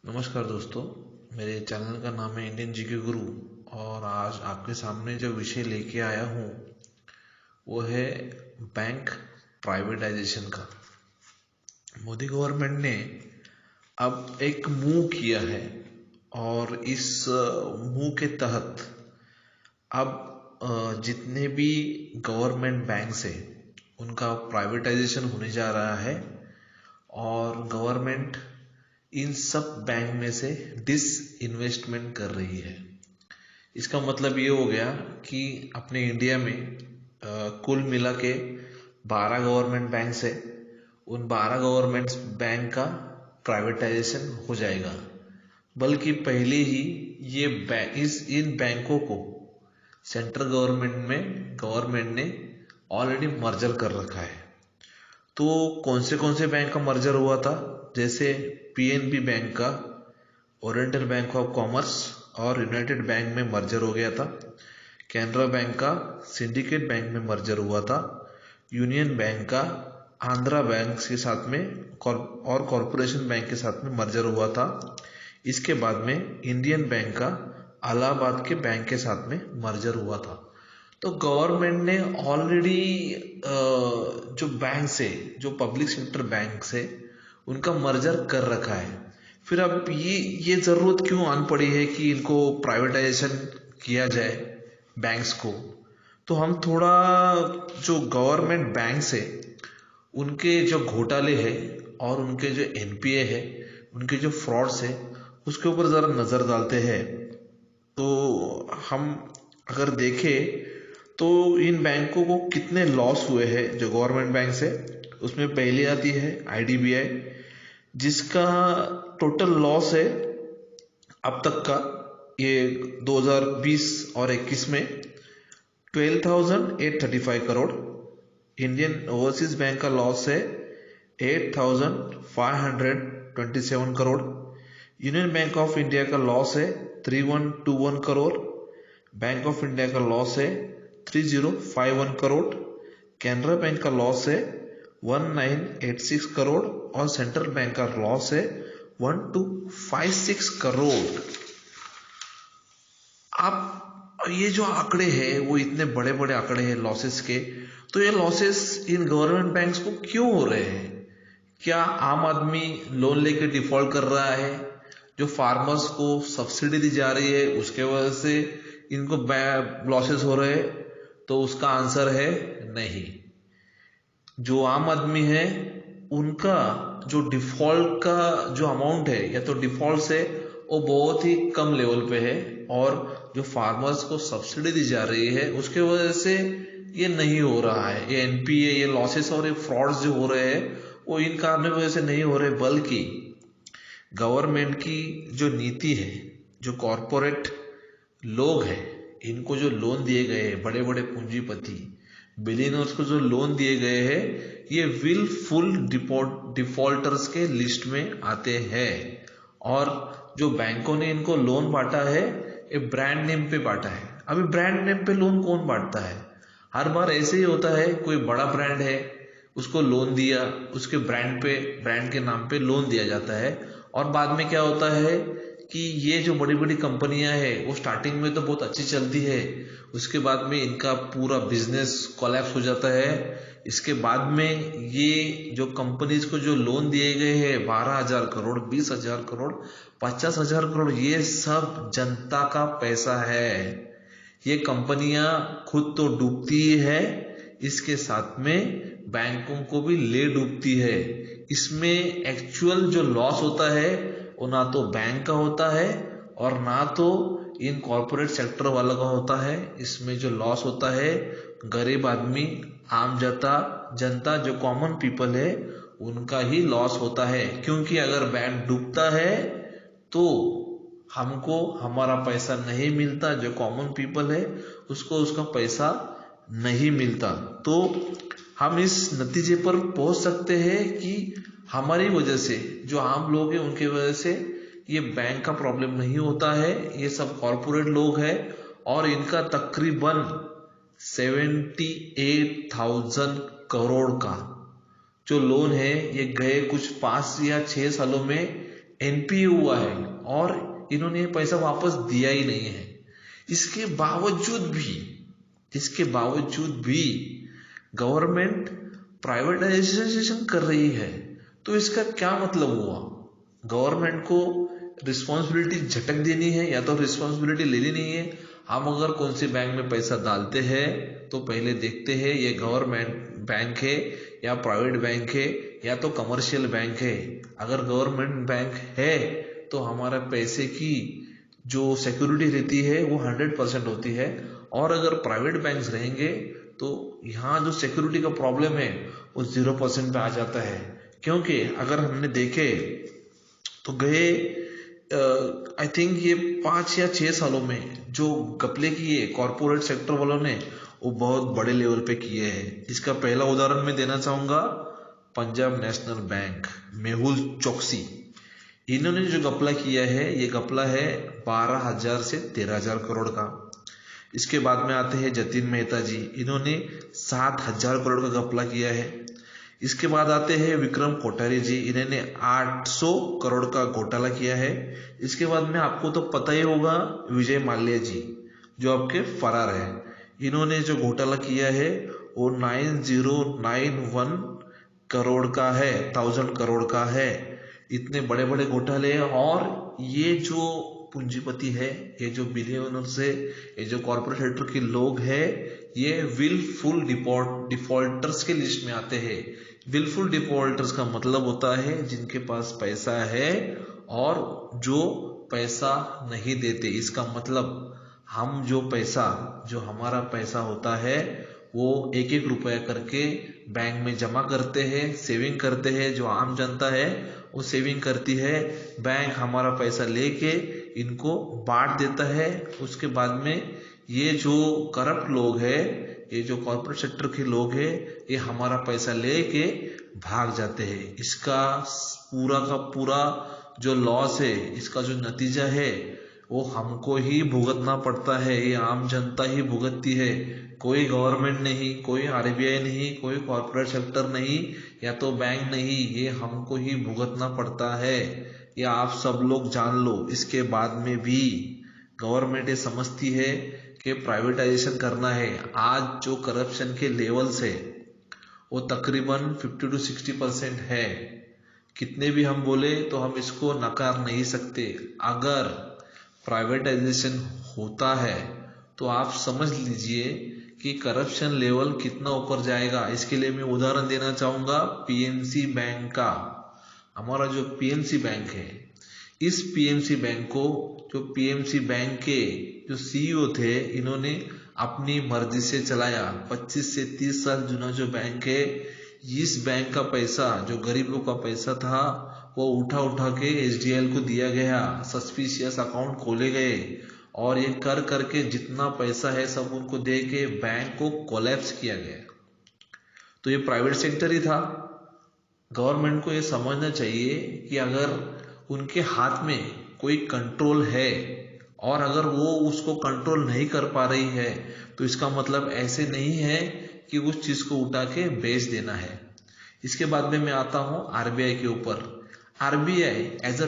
नमस्कार दोस्तों। मेरे चैनल का नाम है इंडियन जीके गुरु। और आज आपके सामने जो विषय लेके आया हूँ वो है बैंक प्राइवेटाइजेशन का। मोदी गवर्नमेंट ने अब एक मूव किया है और इस मूव के तहत अब जितने भी गवर्नमेंट बैंक्स है उनका प्राइवेटाइजेशन होने जा रहा है और गवर्नमेंट इन सब बैंक में से डिस इन्वेस्टमेंट कर रही है। इसका मतलब ये हो गया कि अपने इंडिया में कुल मिला के 12 गवर्नमेंट बैंक है। उन 12 गवर्नमेंट बैंक का प्राइवेटाइजेशन हो जाएगा। बल्कि पहले ही ये इन बैंकों को सेंट्रल गवर्नमेंट ने ऑलरेडी मर्जर कर रखा है। तो कौन से बैंक का मर्जर हुआ था? जैसे पीएनबी बैंक का ओरिएंटल बैंक ऑफ कॉमर्स और यूनाइटेड बैंक में मर्जर हो गया था। कैनरा बैंक का सिंडिकेट बैंक में मर्जर हुआ था। यूनियन बैंक का आंध्रा बैंक के साथ में और कॉरपोरेशन बैंक के साथ में मर्जर हुआ था। इसके बाद में इंडियन बैंक का इलाहाबाद के बैंक के साथ में मर्जर हुआ था। तो गवर्नमेंट ने ऑलरेडी जो बैंक से जो पब्लिक सेक्टर बैंक से उनका मर्जर कर रखा है। फिर अब ये ज़रूरत क्यों आन पड़ी है कि इनको प्राइवेटाइजेशन किया जाए बैंक्स को? तो हम थोड़ा जो गवर्नमेंट बैंक्स है उनके जो घोटाले हैं और उनके जो एनपीए है, उनके जो फ्रॉड्स है, उसके ऊपर ज़रा नज़र डालते हैं। तो हम अगर देखें तो इन बैंकों को कितने लॉस हुए हैं जो गवर्नमेंट बैंक से, उसमें पहली आती है आईडीबीआई, जिसका टोटल लॉस है अब तक का ये 2020 और 21 में 12,835 करोड़। इंडियन ओवरसीज बैंक का लॉस है 8,527 crore. Union bank of India का लॉस है 3,121 करोड़। बैंक ऑफ इंडिया का लॉस है 3,051 करोड़। कैनरा बैंक का लॉस है 1,986 करोड़ और सेंट्रल बैंक का लॉस है 1,256 करोड़। आप ये जो आंकड़े हैं वो इतने बड़े बड़े आंकड़े हैं लॉसेस के, तो ये लॉसेस इन गवर्नमेंट बैंक्स को क्यों हो रहे हैं? क्या आम आदमी लोन लेके डिफॉल्ट कर रहा है? जो फार्मर्स को सब्सिडी दी जा रही है उसके वजह से इनको लॉसेस हो रहे हैं? तो उसका आंसर है नहीं। जो आम आदमी है उनका जो डिफॉल्ट का जो अमाउंट है या तो डिफॉल्ट से वो बहुत ही कम लेवल पे है और जो फार्मर्स को सब्सिडी दी जा रही है उसके वजह से ये नहीं हो रहा है। ये एनपीए, ये लॉसेस और ये फ्रॉड्स जो हो रहे हैं वो इन कारणों की वजह से नहीं हो रहे, बल्कि गवर्नमेंट की जो नीति है, जो कॉरपोरेट लोग हैं, इनको जो लोन दिए गए हैं, बड़े बड़े पूंजीपति बिलियनर्स को जो लोन दिए गए हैं, ये विलफुल डिफॉल्टर्स के लिस्ट में आते हैं। और जो बैंकों ने इनको लोन बांटा है ये ब्रांड नेम पे बांटा है। अभी ब्रांड नेम पे लोन कौन बांटता है? हर बार ऐसे ही होता है, कोई बड़ा ब्रांड है उसको लोन दिया, उसके ब्रांड के नाम पे लोन दिया जाता है। और बाद में क्या होता है कि ये जो बड़ी बड़ी कंपनियां हैं वो स्टार्टिंग में तो बहुत अच्छी चलती है, उसके बाद में इनका पूरा बिजनेस कोलैप्स हो जाता है। इसके बाद में ये जो कंपनीज को जो लोन दिए गए हैं 12,000 करोड़, 20,000 करोड़, 50,000 करोड़, ये सब जनता का पैसा है। ये कंपनियां खुद तो डूबती है, इसके साथ में बैंकों को भी ले डूबती है। इसमें एक्चुअल जो लॉस होता है वो ना तो बैंक का होता है और ना तो इन कॉरपोरेट सेक्टर वालों का होता है। इसमें जो लॉस होता है गरीब आदमी, आम जनता जो कॉमन पीपल है उनका ही लॉस होता है। क्योंकि अगर बैंक डूबता है तो हमको हमारा पैसा नहीं मिलता, जो कॉमन पीपल है उसको उसका पैसा नहीं मिलता। तो हम इस नतीजे पर पहुंच सकते हैं कि हमारी वजह से जो आम लोग हैं उनकी वजह से ये बैंक का प्रॉब्लम नहीं होता है, ये सब कॉरपोरेट लोग हैं। और इनका तकरीबन 78,000 करोड़ का जो लोन है ये गए कुछ 5 या 6 सालों में एनपीए हुआ है और इन्होंने पैसा वापस दिया ही नहीं है। इसके बावजूद भी गवर्नमेंट प्राइवेटाइजेशन कर रही है। तो इसका क्या मतलब हुआ? गवर्नमेंट को रिस्पॉन्सिबिलिटी झटक देनी है या तो रिस्पॉन्सिबिलिटी लेनी नहीं है। हम अगर कौन से बैंक में पैसा डालते हैं तो पहले देखते हैं ये गवर्नमेंट बैंक है या प्राइवेट बैंक है या तो कमर्शियल बैंक है। अगर गवर्नमेंट बैंक है तो हमारा पैसे की जो सिक्योरिटी रहती है वो 100% होती है, और अगर प्राइवेट बैंक्स रहेंगे तो यहाँ जो सिक्योरिटी का प्रॉब्लम है वो 0% पे आ जाता है। क्योंकि अगर हमने देखे तो गए आई थिंक ये 5 या 6 सालों में जो घपले किए कॉरपोरेट सेक्टर वालों ने वो बहुत बड़े लेवल पे किए हैं। इसका पहला उदाहरण मैं देना चाहूंगा, पंजाब नेशनल बैंक, मेहुल चोकसी। इन्होंने जो घपला किया है ये घपला है 12,000 से 13,000 करोड़ का। इसके बाद में आते हैं जतिन मेहता जी, इन्होंने 7,000 करोड़ का घपला किया है। इसके बाद आते हैं विक्रम कोठारी जी, इन्होंने 800 करोड़ का घोटाला किया है। इसके बाद में आपको तो पता ही होगा विजय माल्या जी जो आपके फरार है, इन्होंने जो घोटाला किया है वो 9091 करोड़ का है, 1000 करोड़ का है। इतने बड़े बड़े घोटाले हैं। और ये जो पूंजीपति है, ये जो बिलियनर्स है, ये जो कॉर्पोरेट सेक्टर के लोग हैं, ये विलफुल डिफॉल्टर्स के लिस्ट में आते हैं। विलफुल डिफॉल्टर्स का मतलब होता है जिनके पास पैसा है और जो पैसा नहीं देते। इसका मतलब हम जो हमारा पैसा होता है वो एक एक रुपया करके बैंक में जमा करते हैं, सेविंग करते हैं। जो आम जनता है वो सेविंग करती है, बैंक हमारा पैसा लेके इनको बांट देता है। उसके बाद में ये जो करप्ट लोग हैं, ये जो कॉर्पोरेट सेक्टर के लोग हैं, ये हमारा पैसा लेके भाग जाते हैं। इसका पूरा का पूरा जो लॉस है, इसका जो नतीजा है वो हमको ही भुगतना पड़ता है। ये आम जनता ही भुगतती है, कोई गवर्नमेंट नहीं, कोई आरबीआई नहीं, कोई कॉर्पोरेट सेक्टर नहीं, या तो बैंक नहीं, ये हमको ही भुगतना पड़ता है। ये आप सब लोग जान लो। इसके बाद में भी गवर्नमेंट ये समझती है कि प्राइवेटाइजेशन करना है। आज जो करप्शन के लेवल्स है वो तकरीबन 50 to 60% है। कितने भी हम बोले तो हम इसको नकार नहीं सकते। अगर प्राइवेटाइजेशन होता है तो आप समझ लीजिए कि करप्शन लेवल कितना ऊपर जाएगा। इसके लिए मैं उदाहरण देना चाहूंगा पीएनसी बैंक का। हमारा जो पीएनसी बैंक है, इस पीएमसी बैंक को, जो पीएमसी बैंक के जो सीईओ थे, इन्होंने अपनी मर्जी से चलाया। 25 से 30 साल जुना जो बैंक है, इस बैंक का पैसा, जो गरीबों का पैसा था, वो उठा उठा के एचडीएल को दिया गया। सस्पिशियस अकाउंट खोले गए और ये कर करके जितना पैसा है सब उनको दे के बैंक को कोलैप्स किया गया। तो ये प्राइवेट सेक्टर ही था। गवर्नमेंट को ये समझना चाहिए कि अगर उनके हाथ में कोई कंट्रोल है और अगर वो उसको कंट्रोल नहीं कर पा रही है तो इसका मतलब ऐसे नहीं है कि उस चीज को उठा के बेच देना है। इसके बाद में मैं आता हूं आरबीआई के ऊपर। आरबीआई एज अ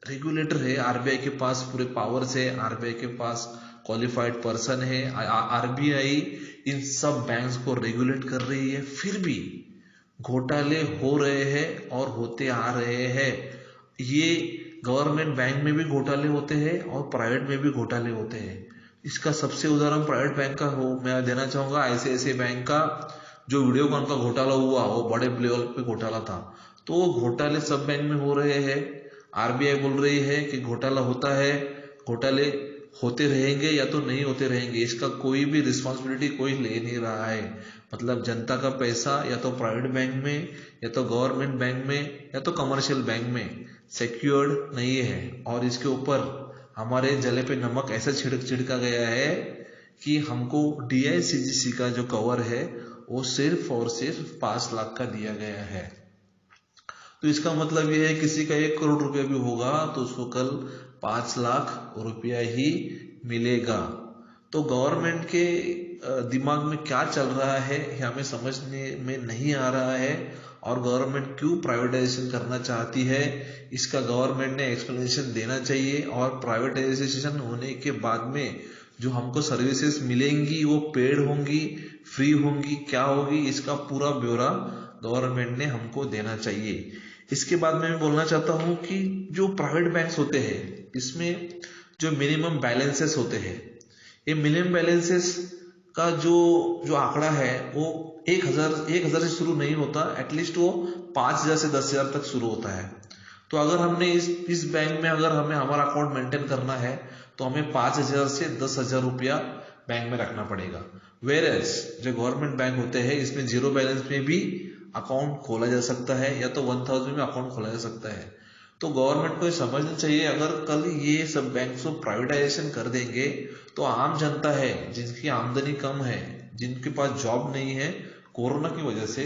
रेगुलेटर है, आरबीआई के पास पूरे पावर्स है, आरबीआई के पास क्वालिफाइड पर्सन है। आरबीआई इन सब बैंक्स को रेगुलेट कर रही है, फिर भी घोटाले हो रहे हैं और होते आ रहे हैं। ये गवर्नमेंट बैंक में भी घोटाले होते हैं और प्राइवेट में भी घोटाले होते हैं। इसका सबसे उदाहरण प्राइवेट बैंक का मैं देना चाहूंगा, आईसीआईसीआई बैंक का जो वीडियोकॉन का घोटाला हुआ, वो बड़े लेवल पे घोटाला था। तो वो घोटाले सब बैंक में हो रहे हैं। आरबीआई बोल रही है कि घोटाला होता है, घोटाले होते रहेंगे या तो नहीं होते रहेंगे, इसका कोई भी रिस्पॉन्सिबिलिटी कोई ले नहीं रहा है। मतलब जनता का पैसा या तो प्राइवेट बैंक में, या तो गवर्नमेंट बैंक में, या तो कमर्शियल बैंक में सिक्योर्ड नहीं है। और इसके ऊपर हमारे जले पे नमक ऐसा छिड़का गया है कि हमको डीआईसीजीसी का जो कवर है वो सिर्फ और सिर्फ 5 लाख का दिया गया है। तो इसका मतलब ये है किसी का 1 करोड़ रुपया भी होगा तो उसको कल 5 लाख रुपया ही मिलेगा। तो गवर्नमेंट के दिमाग में क्या चल रहा है हमें समझने में नहीं आ रहा है। और गवर्नमेंट क्यों प्राइवेटाइजेशन करना चाहती है, इसका गवर्नमेंट ने एक्सप्लेनेशन देना चाहिए। और प्राइवेटाइजेशन होने के बाद में जो हमको सर्विसेज मिलेंगी वो पेड होंगी, फ्री होंगी, क्या होगी, इसका पूरा ब्यौरा गवर्नमेंट ने हमको देना चाहिए। इसके बाद में मैं बोलना चाहता हूँ कि जो प्राइवेट बैंक्स होते हैं इसमें जो मिनिमम बैलेंसेस होते हैं, ये मिनिमम बैलेंसेस का जो आंकड़ा है वो 1000 से शुरू नहीं होता, एटलीस्ट वो 5000 से 10,000 तक शुरू होता है। तो अगर हमने इस बैंक में अगर हमें हमारा अकाउंट मेंटेन करना है तो हमें 5000 से 10,000 रुपया बैंक में रखना पड़ेगा। वेयरएज जो गवर्नमेंट बैंक होते हैं इसमें जीरो बैलेंस में भी अकाउंट खोला जा सकता है या तो 1000 में अकाउंट खोला जा सकता है। तो गवर्नमेंट को ये समझना चाहिए, अगर कल ये सब बैंक को प्राइवेटाइजेशन कर देंगे तो आम जनता है जिनकी आमदनी कम है, जिनके पास जॉब नहीं है कोरोना की वजह से,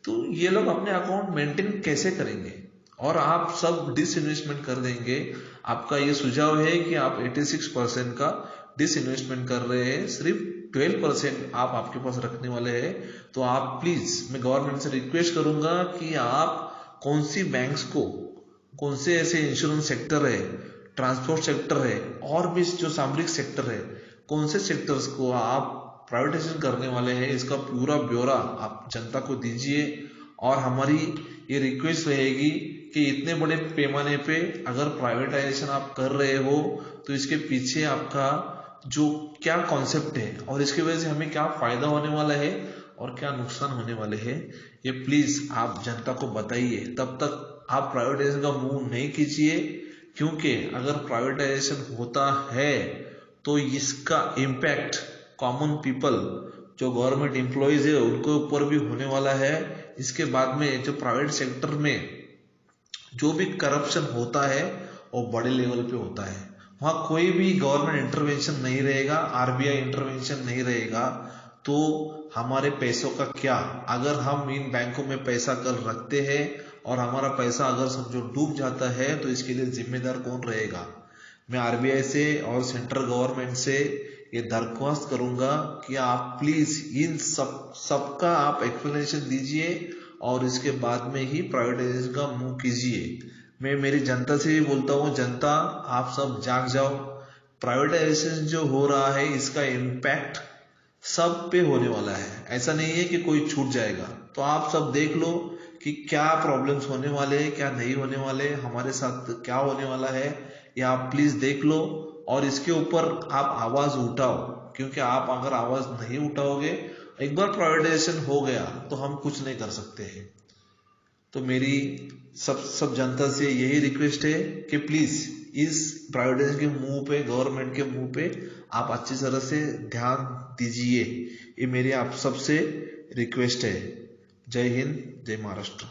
तो ये लोग अपने अकाउंट मेंटेन कैसे करेंगे और आप सब डिसइन्वेस्टमेंट कर देंगे। आपका ये सुझाव है कि आप 86% का डिसइन्वेस्टमेंट कर रहे हैं, सिर्फ 12% आप आपके पास रखने वाले हैं। तो आप प्लीज, मैं गवर्नमेंट से रिक्वेस्ट करूंगा कि आप कौन सी बैंक्स को, कौन से ऐसे इंश्योरेंस सेक्टर है, ट्रांसपोर्ट सेक्टर है और भी जो सामरिक सेक्टर है, कौन से सेक्टर्स को आप प्राइवेटाइजेशन करने वाले हैं, इसका पूरा ब्यौरा आप जनता को दीजिए। और हमारी ये रिक्वेस्ट रहेगी कि इतने बड़े पैमाने पे अगर प्राइवेटाइजेशन आप कर रहे हो तो इसके पीछे आपका जो क्या कॉन्सेप्ट है और इसकी वजह से हमें क्या फायदा होने वाला है और क्या नुकसान होने वाले हैं, ये प्लीज आप जनता को बताइए। तब तक आप प्राइवेटाइजेशन का मूव नहीं कीजिए, क्योंकि अगर प्राइवेटाइजेशन होता है तो इसका इम्पैक्ट कॉमन पीपल जो गवर्नमेंट एम्प्लॉइज है उनके ऊपर भी होने वाला है। इसके बाद में जो प्राइवेट सेक्टर में जो भी करप्शन होता है वो बड़े लेवल पे होता है, वहां कोई भी गवर्नमेंट इंटरवेंशन नहीं रहेगा, आरबीआई इंटरवेंशन नहीं रहेगा। तो हमारे पैसों का क्या, अगर हम इन बैंकों में पैसा कल रखते हैं और हमारा पैसा अगर समझो डूब जाता है तो इसके लिए जिम्मेदार कौन रहेगा। मैं आरबीआई से और सेंट्रल गवर्नमेंट से ये दरख्वास्त करूंगा कि आप प्लीज इन सबका आप एक्सप्लेनेशन दीजिए और इसके बाद में ही प्राइवेटाइजेशन का मूव कीजिए। मैं मेरी जनता से भी बोलता हूँ, जनता आप सब जाग जाओ, प्राइवेटाइजेशन जो हो रहा है इसका इम्पैक्ट सब पे होने वाला है, ऐसा नहीं है कि कोई छूट जाएगा। तो आप सब देख लो कि क्या प्रॉब्लम्स होने वाले हैं, क्या नहीं होने वाले, हमारे साथ क्या होने वाला है, या आप प्लीज देख लो और इसके ऊपर आप आवाज उठाओ। क्योंकि आप अगर आवाज नहीं उठाओगे, एक बार प्राइवेटाइजेशन हो गया तो हम कुछ नहीं कर सकते हैं। तो मेरी सब जनता से यही रिक्वेस्ट है कि प्लीज इस प्राइवेटाइजेशन के मुंह पे, गवर्नमेंट के मुंह पे आप अच्छी तरह से ध्यान दीजिए, ये मेरी आप सबसे रिक्वेस्ट है। जय हिंद, जय महाराष्ट्र।